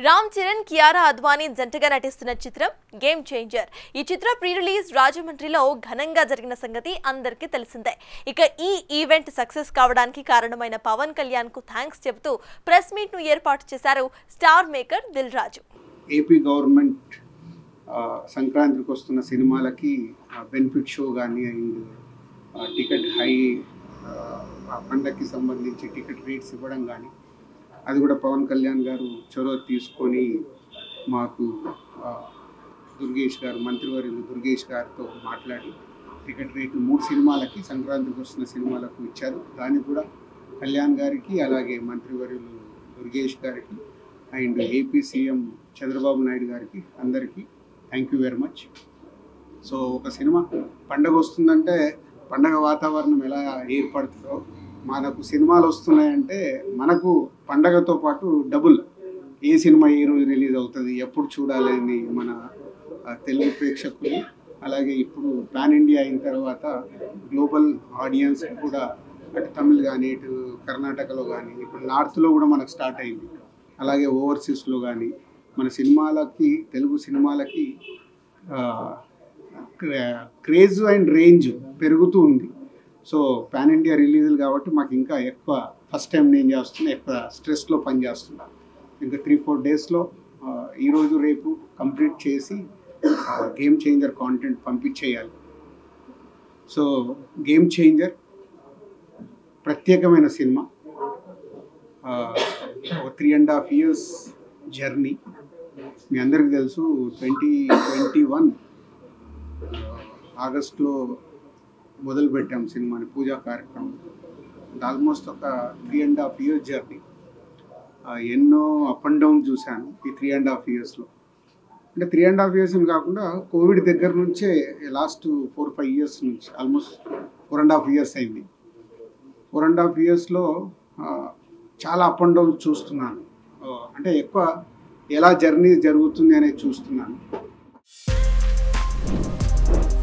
రామ్ చరణ్, కియారా అద్వానీ జంటగా నటిస్తున్న చిత్రం గేమ్ చేంజర్. ఈ చిత్ర ప్రీ రిలీజ్ రాజమండ్రిలో ఘనంగా జరిగిన సంగతి అందరికీ తెలిసిందే. ఇక ఈ ఈవెంట్ సక్సెస్ కావడానికి కారణమైన పవన్ కళ్యాణ్ కు థాంక్స్ చెబుతూ ప్రెస్ మీట్ ను ఏర్పాటు చేశారు star maker Dil Raju. AP government సంక్రాంతికి వస్తున్న సినిమాలకి బెనిఫిట్ షో కానీ అండ్ టికెట్ హై పండగకి సంబంధించి టికెట్ రేట్స్ ఇవ్వడం కానీ అది కూడా పవన్ కళ్యాణ్ గారు చొరవ తీసుకొని మాకు దుర్గేష్ గారు మంత్రివర్యులు దుర్గేష్ గారితో మాట్లాడి టికెట్ రేట్లు 3 సినిమాలకి సంక్రాంతికి వస్తున్న సినిమాలకు ఇచ్చారు. దానికి కూడా కళ్యాణ్ గారికి అలాగే మంత్రివర్యులు దుర్గేష్ గారికి and AP CM Chandrababu Naidu గారికి అందరికీ thank you very much. So ఒక సినిమా పండగ వస్తుందంటే పండగ వాతావరణం ఎలా ఏర్పడుతుందో మనకు సినిమాలు వస్తున్నాయంటే మనకు పండగతో పాటు డబుల్ ఏ సినిమా ఏ రోజు రిలీజ్ అవుతుంది ఎప్పుడు చూడాలని మన తెలుగు ప్రేక్షకులు అలాగే ఇప్పుడు పాన్ ఇండియా అయిన తర్వాత గ్లోబల్ ఆడియన్స్ కూడా అటు తమిళ్ కానీ ఇటు కర్ణాటకలో కానీ ఇప్పుడు నార్త్లో కూడా మనకు స్టార్ట్ అయింది. అలాగే ఓవర్సీస్లో కానీ మన సినిమాలకి తెలుగు సినిమాలకి క్రేజ్ అండ్ రేంజ్ పెరుగుతూ ఉంది. సో పాన్ ఇండియా రిలీజులు కాబట్టి మాకు ఇంకా ఎక్కువ ఫస్ట్ టైం నేను చేస్తున్నా ఎక్కువ స్ట్రెస్లో పనిచేస్తున్నా. ఇంకా 3-4 డేస్లో ఈరోజు రేపు కంప్లీట్ చేసి గేమ్ చేంజర్ కాంటెంట్ పంపించేయాలి. సో గేమ్ చేంజర్ ప్రత్యేకమైన సినిమా, 3.5 years జర్నీ. మీ అందరికీ తెలుసు 2021 ఆగస్టులో మొదలుపెట్టాం సినిమాని పూజా కార్యక్రమం. ఆల్మోస్ట్ ఒక 3.5 years జర్నీ. ఎన్నో అప్ అండ్ డౌన్ చూశాను ఈ 3.5 yearsలో. అంటే 3.5 years కాకుండా కోవిడ్ దగ్గర నుంచే లాస్ట్ 4-5 years నుంచి ఆల్మోస్ట్ 4.5 years అయింది. 4.5 yearsలో చాలా అప్ అండ్ డౌన్ చూస్తున్నాను. అంటే ఎక్కువ ఎలా జర్నీ జరుగుతుంది అనేది చూస్తున్నాను.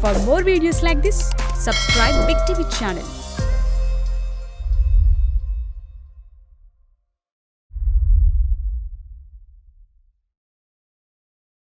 For more videos like this, subscribe Big TV channel.